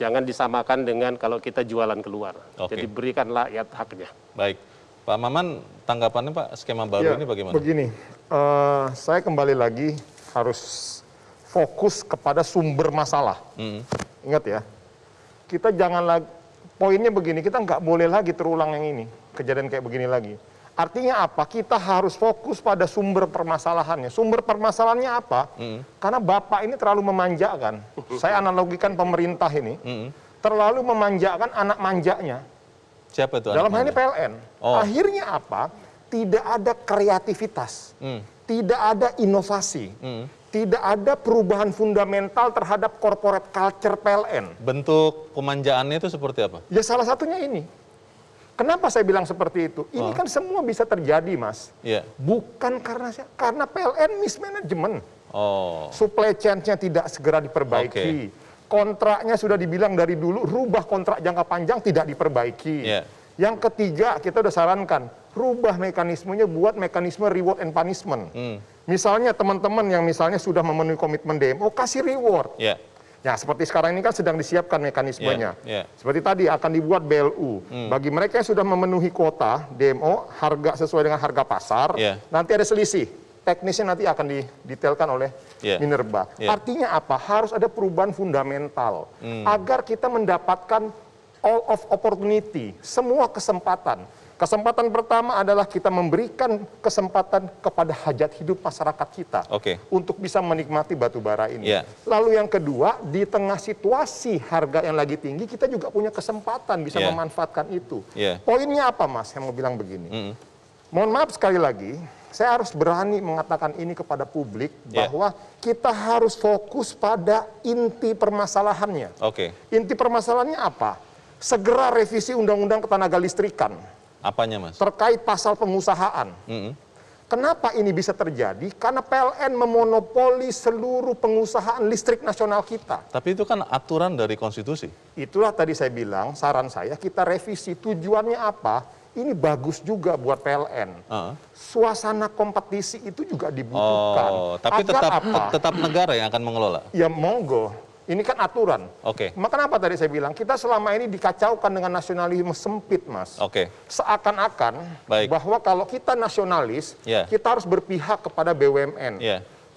Jangan disamakan dengan kalau kita jualan keluar. Jadi berikanlah rakyat haknya. Baik. Pak Maman, tanggapannya Pak, skema baru ini bagaimana? Begini, saya kembali lagi harus fokus kepada sumber masalah. Ingat ya, kita jangan lagi, poinnya begini, kita nggak boleh lagi terulang yang ini, kejadian kayak begini lagi. Artinya apa? Kita harus fokus pada sumber permasalahannya. Sumber permasalahannya apa? Karena Bapak ini terlalu memanjakan. Saya analogikan pemerintah ini, terlalu memanjakan anak manjanya. Siapa itu? Dalam hal ini PLN. Akhirnya apa? Tidak ada kreativitas, tidak ada inovasi. Tidak ada perubahan fundamental terhadap corporate culture PLN. Bentuk pemanjaannya itu seperti apa? Ya salah satunya ini. Kenapa saya bilang seperti itu? Ini kan semua bisa terjadi, Mas. Bukan karena PLN mismanagement. Supply chain-nya tidak segera diperbaiki. Kontraknya sudah dibilang dari dulu, rubah kontrak jangka panjang tidak diperbaiki. Yang ketiga, kita udah sarankan, rubah mekanismenya buat mekanisme reward and punishment. Misalnya teman-teman yang misalnya sudah memenuhi komitmen DMO, kasih reward. Ya, seperti sekarang ini kan sedang disiapkan mekanismenya. Seperti tadi akan dibuat BLU. Bagi mereka yang sudah memenuhi kuota DMO, harga sesuai dengan harga pasar, nanti ada selisih. Teknisnya nanti akan didetailkan oleh Minerba. Artinya apa? Harus ada perubahan fundamental. Agar kita mendapatkan all of opportunity, semua kesempatan. Kesempatan pertama adalah kita memberikan kesempatan kepada hajat hidup masyarakat kita untuk bisa menikmati batu bara ini. Lalu yang kedua, di tengah situasi harga yang lagi tinggi, kita juga punya kesempatan bisa memanfaatkan itu. Poinnya apa, Mas? Saya mau bilang begini. Mohon maaf sekali lagi, saya harus berani mengatakan ini kepada publik bahwa kita harus fokus pada inti permasalahannya. Inti permasalahannya apa? Segera revisi Undang-Undang Ketenaga Listrikan. Apanya, Mas? Terkait pasal pengusahaan. Kenapa ini bisa terjadi? Karena PLN memonopoli seluruh pengusahaan listrik nasional kita. Tapi itu kan aturan dari konstitusi. Itulah tadi saya bilang, saran saya kita revisi. Tujuannya apa? Ini bagus juga buat PLN. Suasana kompetisi itu juga dibutuhkan. Tapi tetap negara yang akan mengelola? Ya monggo. Ini kan aturan. Maka kenapa tadi saya bilang, kita selama ini dikacaukan dengan nasionalisme sempit, Mas. Seakan-akan bahwa kalau kita nasionalis, kita harus berpihak kepada BUMN.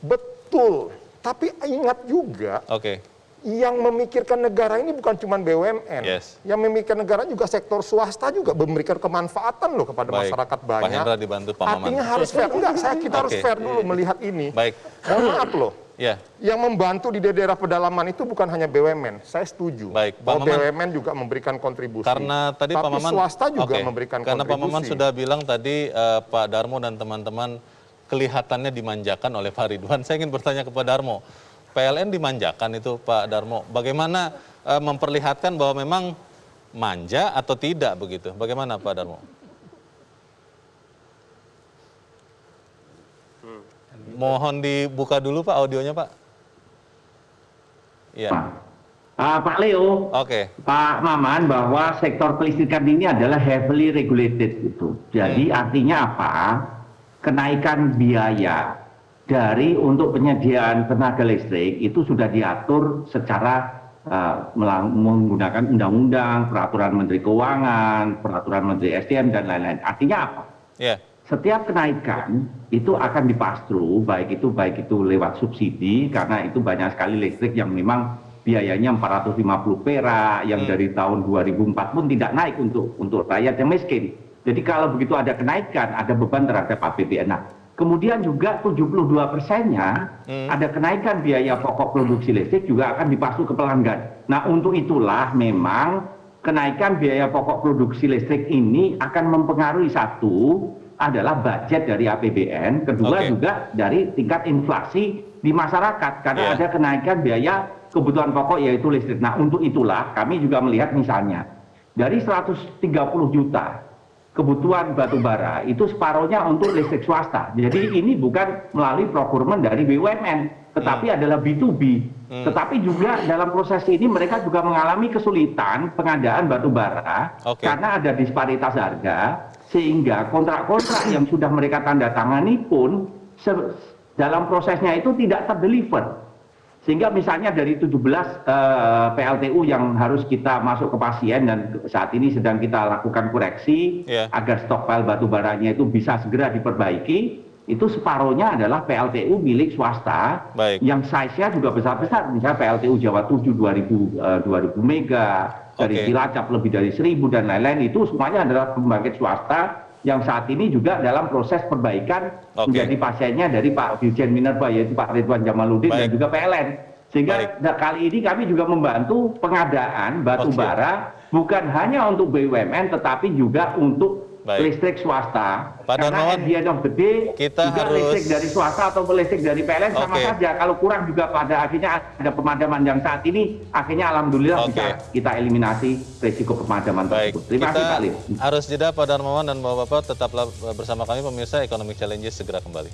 Betul. Tapi ingat juga, yang memikirkan negara ini bukan cuma BUMN. Yang memikirkan negara juga sektor swasta juga memberikan kemanfaatan loh kepada masyarakat banyak. Pak Hendra dibantu Pak Maman. Artinya harus fair. Enggak, kita harus fair dulu melihat ini. Mohon maaf loh. Yang membantu di daerah pedalaman itu bukan hanya BUMN. Saya setuju bahwa BUMN juga memberikan kontribusi. Karena tadi Pak Maman, swasta juga memberikan karena kontribusi. Pak Maman sudah bilang tadi Pak Darmo dan teman-teman kelihatannya dimanjakan oleh Pak Ridwan. Saya ingin bertanya kepada Darmo. PLN dimanjakan itu Pak Darmo. Bagaimana memperlihatkan bahwa memang manja atau tidak begitu? Bagaimana Pak Darmo? Mohon dibuka dulu Pak audionya Pak. Iya. Pak Leo, Pak Maman, bahwa sektor kelistrikan ini adalah heavily regulated gitu. Jadi artinya apa? Kenaikan biaya dari untuk penyediaan tenaga listrik itu sudah diatur secara menggunakan undang-undang, peraturan Menteri Keuangan, peraturan Menteri SDM dan lain-lain. Artinya apa? Setiap kenaikan itu akan dipastru, baik itu lewat subsidi, karena itu banyak sekali listrik yang memang biayanya 450 perak, yang dari tahun 2004 pun tidak naik untuk rakyat yang miskin. Jadi kalau begitu ada kenaikan, ada beban terhadap APBN. Nah, kemudian juga 72%-nya ada kenaikan biaya pokok produksi listrik juga akan dipastru ke pelanggan. Nah, untuk itulah memang kenaikan biaya pokok produksi listrik ini akan mempengaruhi satu adalah budget dari APBN, kedua juga dari tingkat inflasi di masyarakat karena ada kenaikan biaya kebutuhan pokok yaitu listrik. Nah, untuk itulah kami juga melihat misalnya dari 130 juta kebutuhan batu bara itu separuhnya untuk listrik swasta. Jadi ini bukan melalui procurement dari BUMN, tetapi adalah B2B. Tetapi juga dalam proses ini mereka juga mengalami kesulitan pengadaan batu bara karena ada disparitas harga, sehingga kontrak-kontrak yang sudah mereka tanda tangani pun dalam prosesnya itu tidak terdeliver. Sehingga misalnya dari 17 PLTU yang harus kita masuk ke pasien dan saat ini sedang kita lakukan koreksi agar stockpile batu baranya itu bisa segera diperbaiki, itu separuhnya adalah PLTU milik swasta yang size-nya juga besar-besar. Misalnya PLTU Jawa 7 2000 mega, dari Cilacap lebih dari 1000 dan lain-lain, itu semuanya adalah pembangkit swasta yang saat ini juga dalam proses perbaikan menjadi pasiennya dari Pak Dirjen Minerba yaitu Pak Ridwan Jamaluddin dan juga PLN. Sehingga kali ini kami juga membantu pengadaan batu bara bukan hanya untuk BUMN tetapi juga untuk listrik swasta. Karena at the end of the day juga listrik dari swasta atau listrik dari PLN sama saja. Kalau kurang juga pada akhirnya ada pemadaman yang saat ini akhirnya alhamdulillah bisa kita eliminasi risiko pemadaman tersebut. Terima kasih Pak Leo. Harus jeda Pak Darmawan dan Bapak-Bapak, tetaplah bersama kami pemirsa Economic Challenges segera kembali.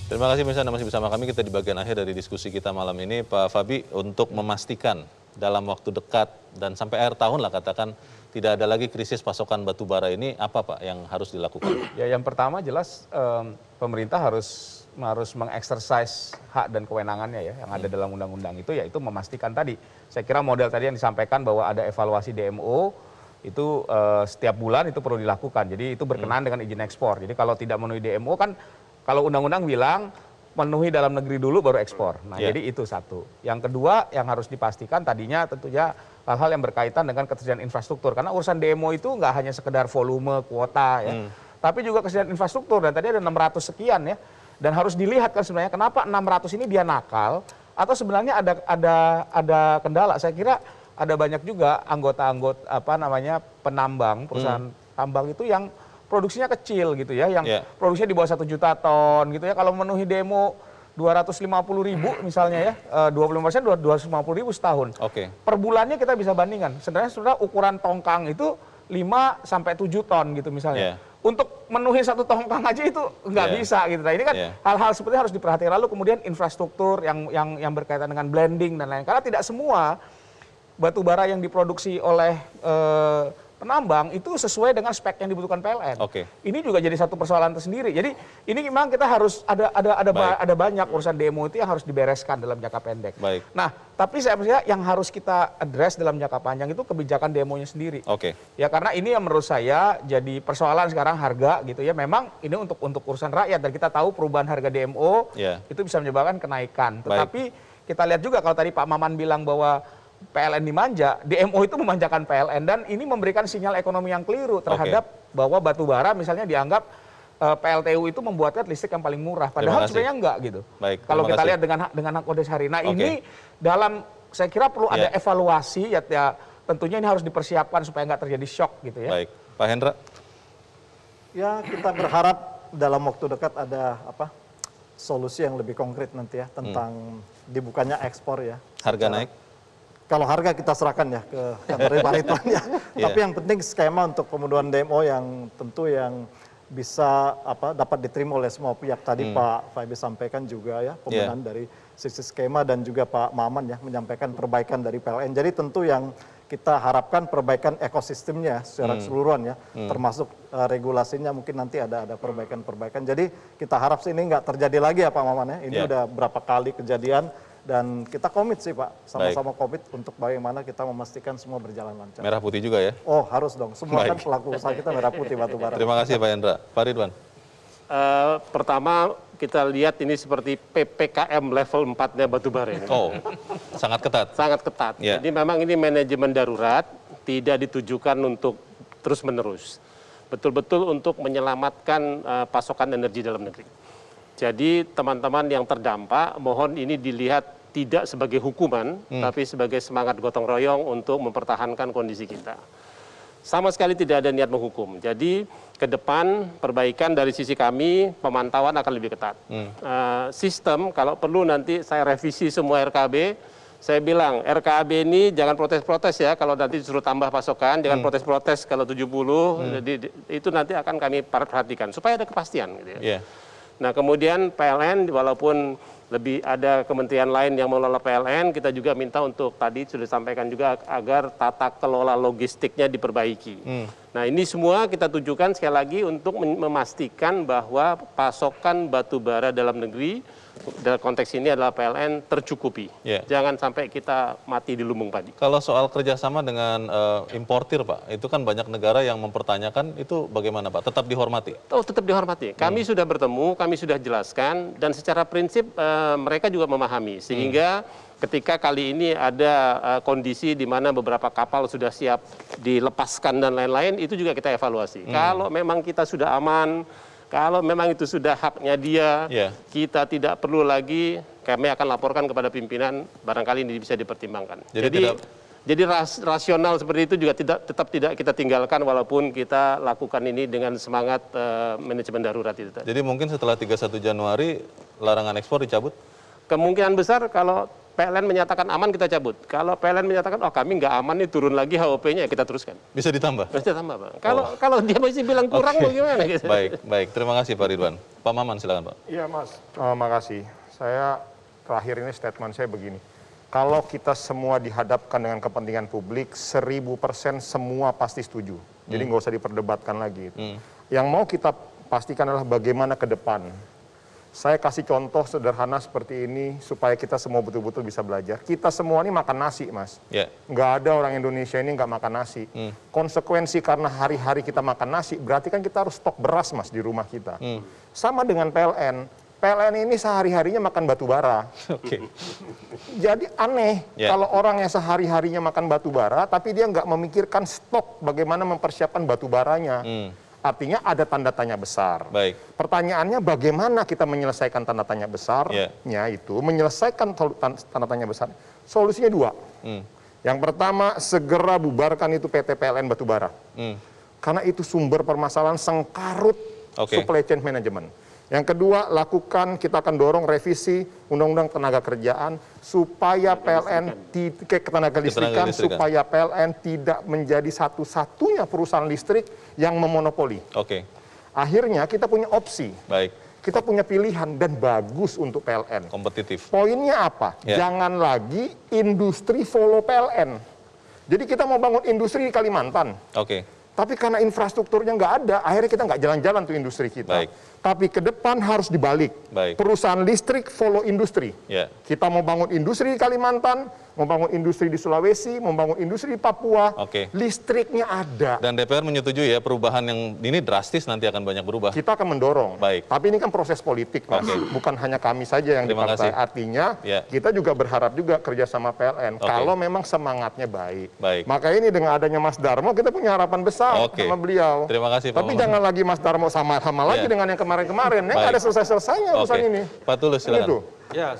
Terima kasih pemirsa Anda masih bersama kami. Kita di bagian akhir dari diskusi kita malam ini. Pak Fabi, untuk memastikan dalam waktu dekat dan sampai akhir tahun lah katakan tidak ada lagi krisis pasokan batu bara ini, apa Pak yang harus dilakukan? Ya, yang pertama jelas pemerintah harus mengeksersis hak dan kewenangannya ya yang ada dalam undang-undang itu, yaitu memastikan tadi. Saya kira model tadi yang disampaikan bahwa ada evaluasi DMO itu setiap bulan itu perlu dilakukan. Jadi itu berkenaan dengan izin ekspor. Jadi kalau tidak memenuhi DMO kan, kalau undang-undang bilang memenuhi dalam negeri dulu baru ekspor. Nah, jadi itu satu. Yang kedua yang harus dipastikan tadinya tentunya hal-hal yang berkaitan dengan ketersediaan infrastruktur. Karena urusan DMO itu nggak hanya sekedar volume, kuota ya, tapi juga ketersediaan infrastruktur. Dan tadi ada 600 sekian ya. Dan harus dilihat kan sebenarnya kenapa 600 ini dia nakal atau sebenarnya ada kendala. Saya kira ada banyak juga anggota-anggota penambang, perusahaan tambang itu yang produksinya kecil gitu ya, yang produksinya di bawah 1 juta ton gitu ya. Kalau memenuhi demo 250.000 misalnya ya, 25% 250.000 setahun. Per bulannya kita bisa bandingkan. Sebenarnya ukuran tongkang itu 5 sampai 7 ton gitu misalnya. Untuk memenuhi 1 tongkang aja itu nggak bisa gitu. Nah, ini kan hal-hal seperti harus diperhatikan. Lalu kemudian infrastruktur yang berkaitan dengan blending dan lain-lain. Karena tidak semua batu bara yang diproduksi oleh penambang itu sesuai dengan spek yang dibutuhkan PLN. Ini juga jadi satu persoalan tersendiri. Jadi ini memang kita harus ada banyak urusan demo itu yang harus dibereskan dalam jangka pendek. Nah, tapi saya percaya yang harus kita address dalam jangka panjang itu kebijakan demonya sendiri. Ya karena ini yang menurut saya jadi persoalan sekarang harga gitu ya. Memang ini untuk urusan rakyat dan kita tahu perubahan harga DMO itu bisa menyebabkan kenaikan. Tetapi kita lihat juga kalau tadi Pak Maman bilang bahwa PLN dimanja, DMO itu memanjakan PLN dan ini memberikan sinyal ekonomi yang keliru terhadap bahwa batu bara misalnya dianggap PLTU itu membuatkan listrik yang paling murah, padahal sebenarnya enggak gitu. Kalau kita lihat dengan kondisi hari ini, ini dalam saya kira perlu ada evaluasi ya tentunya ini harus dipersiapkan supaya nggak terjadi shock gitu ya. Pak Hendra. Ya kita berharap dalam waktu dekat ada solusi yang lebih konkret nanti ya tentang dibukanya ekspor ya. Harga naik? Kalau harga kita serahkan ya ke kantor Pak Ridwan ya. Tapi yang penting skema untuk pemenuhan DMO yang tentu yang bisa dapat diterima oleh semua pihak. Tadi Pak Faibi sampaikan juga ya pemenuhan dari sisi skema dan juga Pak Maman ya menyampaikan perbaikan dari PLN. Jadi tentu yang kita harapkan perbaikan ekosistemnya secara keseluruhan ya, termasuk regulasinya mungkin nanti ada perbaikan-perbaikan. Jadi kita harap sih ini nggak terjadi lagi ya Pak Maman ya. Ini udah berapa kali kejadian. Dan kita komit sih Pak, sama-sama komit untuk bagaimana kita memastikan semua berjalan lancar. Merah putih juga ya? Oh harus dong, semua kan pelaku usaha kita merah putih batubara. Terima kasih Pak Hendra. Pak Ridwan. Pertama kita lihat ini seperti PPKM level 4-nya batubara ini. Oh, sangat ketat. Sangat ketat. Jadi memang ini manajemen darurat, tidak ditujukan untuk terus-menerus. Betul-betul untuk menyelamatkan pasokan energi dalam negeri. Jadi teman-teman yang terdampak, mohon ini dilihat tidak sebagai hukuman, tapi sebagai semangat gotong royong untuk mempertahankan kondisi kita. Sama sekali tidak ada niat menghukum. Jadi ke depan perbaikan dari sisi kami, pemantauan akan lebih ketat. Sistem, kalau perlu nanti saya revisi semua RKB, saya bilang RKB ini jangan protes-protes ya, kalau nanti disuruh tambah pasokan, jangan protes-protes kalau 70, jadi itu nanti akan kami perhatikan, supaya ada kepastian gitu ya. Nah kemudian PLN walaupun lebih ada kementerian lain yang mengelola PLN, kita juga minta untuk tadi sudah disampaikan juga agar tata kelola logistiknya diperbaiki. Nah ini semua kita tujukan sekali lagi untuk memastikan bahwa pasokan batu bara dalam negeri, dalam konteks ini adalah PLN tercukupi. Jangan sampai kita mati di lumbung padi. Kalau soal kerjasama dengan importir Pak, itu kan banyak negara yang mempertanyakan, itu bagaimana Pak? Tetap dihormati? Oh tetap dihormati. Kami sudah bertemu, kami sudah jelaskan, dan secara prinsip mereka juga memahami. Sehingga ketika kali ini ada kondisi di mana beberapa kapal sudah siap dilepaskan dan lain-lain, itu juga kita evaluasi. Kalau memang kita sudah aman, kalau memang itu sudah haknya dia, kita tidak perlu lagi, kami akan laporkan kepada pimpinan, barangkali ini bisa dipertimbangkan. Jadi rasional seperti itu juga tetap tidak kita tinggalkan walaupun kita lakukan ini dengan semangat manajemen darurat itu. Jadi mungkin setelah 31 Januari larangan ekspor dicabut? Kemungkinan besar kalau PLN menyatakan aman kita cabut. Kalau PLN menyatakan oh kami nggak aman nih turun lagi HOP-nya ya kita teruskan. Bisa ditambah? Bisa ditambah Pak. Kalau dia masih bilang kurang bagaimana gitu. Baik. Terima kasih Pak Ridwan. Pak Maman silakan Pak. Iya Mas, makasih. Saya terakhir ini statement saya begini. Kalau kita semua dihadapkan dengan kepentingan publik, 1000% semua pasti setuju. Jadi nggak usah diperdebatkan lagi. Yang mau kita pastikan adalah bagaimana ke depan. Saya kasih contoh sederhana seperti ini supaya kita semua betul-betul bisa belajar. Kita semua ini makan nasi, Mas. Nggak ada orang Indonesia ini nggak makan nasi. Konsekuensi karena hari-hari kita makan nasi, berarti kan kita harus stok beras, Mas, di rumah kita. Sama dengan PLN. PLN ini sehari-harinya makan batu bara. Jadi aneh kalau orang yang sehari-harinya makan batu bara, tapi dia nggak memikirkan stok bagaimana mempersiapkan batu baranya. Artinya ada tanda tanya besar. Pertanyaannya bagaimana kita menyelesaikan tanda tanya besarnya itu, menyelesaikan tanda tanya besar. Solusinya dua. Yang pertama, segera bubarkan itu PT PLN Batubara. Karena itu sumber permasalahan sengkarut supply chain management. Yang kedua, kita akan dorong revisi Undang-Undang Tenaga Kerjaan supaya PLN tenaga listrikan supaya PLN tidak menjadi satu-satunya perusahaan listrik yang memonopoli. Akhirnya kita punya opsi. Kita punya pilihan dan bagus untuk PLN. Kompetitif. Poinnya apa? Jangan lagi industri follow PLN. Jadi kita mau bangun industri di Kalimantan. Tapi karena infrastrukturnya nggak ada, akhirnya kita nggak jalan-jalan tuh industri kita. Tapi ke depan harus dibalik. Perusahaan listrik follow industri. Kita mau bangun industri di Kalimantan, mau bangun industri di Sulawesi, mau bangun industri di Papua, listriknya ada. Dan DPR menyetujui ya perubahan yang ini drastis nanti akan banyak berubah. Kita akan mendorong. Tapi ini kan proses politik, Mas. Bukan hanya kami saja yang di partai. Artinya kita juga berharap juga kerjasama PLN. Kalau memang semangatnya baik. Maka ini dengan adanya Mas Darmo kita punya harapan besar sama beliau. Terima kasih, Tapi jangan lagi Mas Darmo sama lagi dengan yang kemarin-kemarin. Nggak ada selesai-selesainya urusan ini. Pak Tulus, silakan. Ya,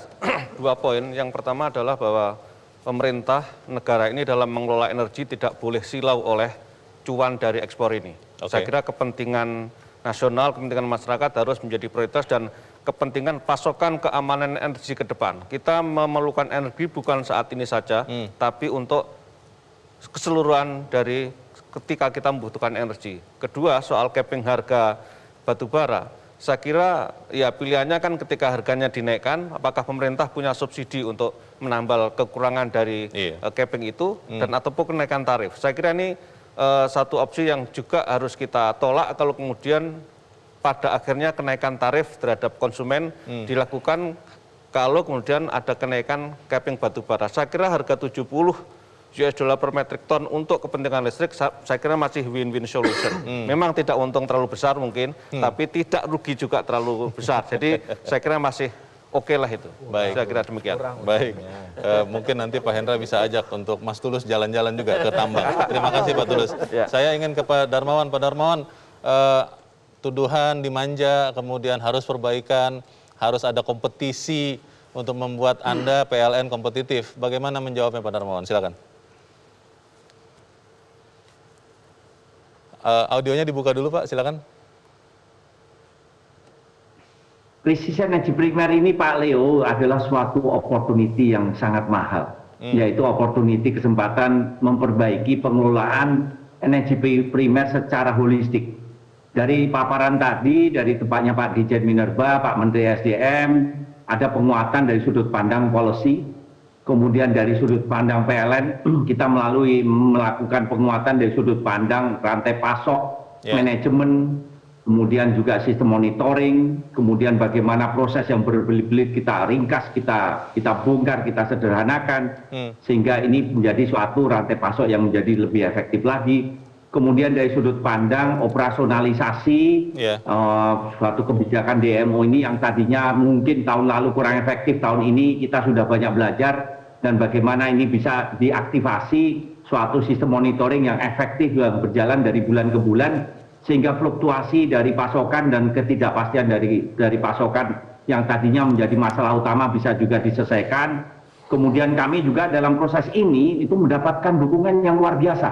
2 poin. Yang pertama adalah bahwa pemerintah negara ini dalam mengelola energi tidak boleh silau oleh cuan dari ekspor ini. Saya kira kepentingan nasional, kepentingan masyarakat harus menjadi prioritas dan kepentingan pasokan keamanan energi ke depan. Kita memerlukan energi bukan saat ini saja, tapi untuk keseluruhan dari ketika kita membutuhkan energi. Kedua, soal capping harga batubara. Saya kira ya pilihannya kan ketika harganya dinaikkan, apakah pemerintah punya subsidi untuk menambal kekurangan dari capping itu dan ataupun kenaikan tarif. Saya kira ini satu opsi yang juga harus kita tolak kalau kemudian pada akhirnya kenaikan tarif terhadap konsumen dilakukan kalau kemudian ada kenaikan capping batubara. Saya kira harga $70 per metric ton untuk kepentingan listrik, saya kira masih win-win solution. Memang tidak untung terlalu besar mungkin, tapi tidak rugi juga terlalu besar. Jadi saya kira masih oke lah itu. Saya kira demikian. Mungkin nanti Pak Hendra bisa ajak untuk Mas Tulus jalan-jalan juga ke tambang. Terima kasih Pak Tulus. Saya ingin ke Pak Darmawan. Pak Darmawan, tuduhan dimanja, kemudian harus perbaikan, harus ada kompetisi untuk membuat Anda PLN kompetitif. Bagaimana menjawabnya Pak Darmawan? Silakan. Audionya dibuka dulu Pak, silakan. Krisis energi primer ini Pak Leo adalah suatu opportunity yang sangat mahal, yaitu opportunity kesempatan memperbaiki pengelolaan energi primer secara holistik. Dari paparan tadi, dari tempatnya Pak Dirjen Minerba, Pak Menteri SDM, ada penguatan dari sudut pandang policy. Kemudian dari sudut pandang PLN, kita melakukan penguatan dari sudut pandang rantai pasok, manajemen, kemudian juga sistem monitoring, kemudian bagaimana proses yang berbelit-belit kita ringkas, kita bongkar, kita sederhanakan, sehingga ini menjadi suatu rantai pasok yang menjadi lebih efektif lagi. Kemudian dari sudut pandang operasionalisasi suatu kebijakan DMO ini yang tadinya mungkin tahun lalu kurang efektif, tahun ini kita sudah banyak belajar dan bagaimana ini bisa diaktifasi suatu sistem monitoring yang efektif yang berjalan dari bulan ke bulan sehingga fluktuasi dari pasokan dan ketidakpastian dari pasokan yang tadinya menjadi masalah utama bisa juga diselesaikan. Kemudian kami juga dalam proses ini itu mendapatkan dukungan yang luar biasa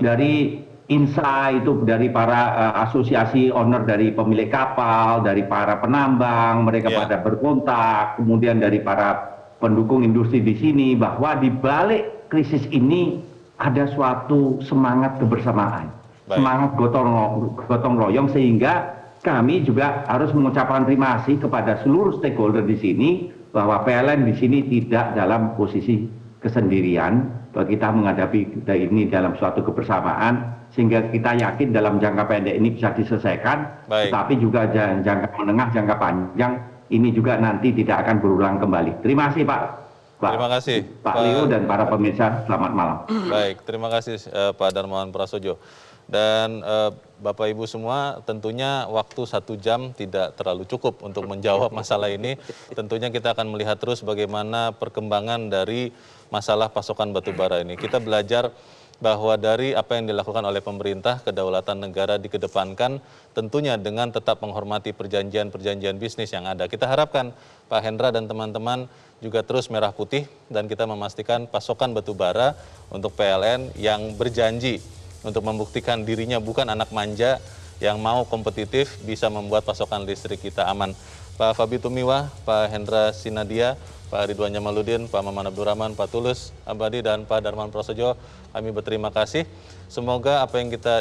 dari INSA, itu dari para asosiasi owner dari pemilik kapal, dari para penambang, mereka pada berkontak, kemudian dari para pendukung industri di sini, bahwa di balik krisis ini ada suatu semangat kebersamaan, semangat gotong royong, sehingga kami juga harus mengucapkan terima kasih kepada seluruh stakeholder di sini, bahwa PLN di sini tidak dalam posisi kesendirian, bahwa kita menghadapi ini dalam suatu kebersamaan, sehingga kita yakin dalam jangka pendek ini bisa diselesaikan, tetapi juga jangka menengah, jangka panjang ini juga nanti tidak akan berulang kembali. Terima kasih Pak. Terima kasih Pak Leo dan para pemirsa, selamat malam. Baik, terima kasih Pak Darmawan Prasojo. Dan Bapak Ibu semua, tentunya waktu 1 jam tidak terlalu cukup untuk menjawab masalah ini. Tentunya kita akan melihat terus bagaimana perkembangan dari masalah pasokan batu bara ini. Kita belajar bahwa dari apa yang dilakukan oleh pemerintah, kedaulatan negara dikedepankan, tentunya dengan tetap menghormati perjanjian-perjanjian bisnis yang ada. Kita harapkan Pak Hendra dan teman-teman juga terus merah putih dan kita memastikan pasokan batu bara untuk PLN yang berjanji untuk membuktikan dirinya bukan anak manja yang mau kompetitif bisa membuat pasokan listrik kita aman. Pak Fabi Tumiwa, Pak Hendra Sinadia, Pak Ridwan Jamaludin, Pak Maman Abdurrahman, Pak Tulus Abadi, dan Pak Darmawan Prasojo, kami berterima kasih. Semoga apa yang kita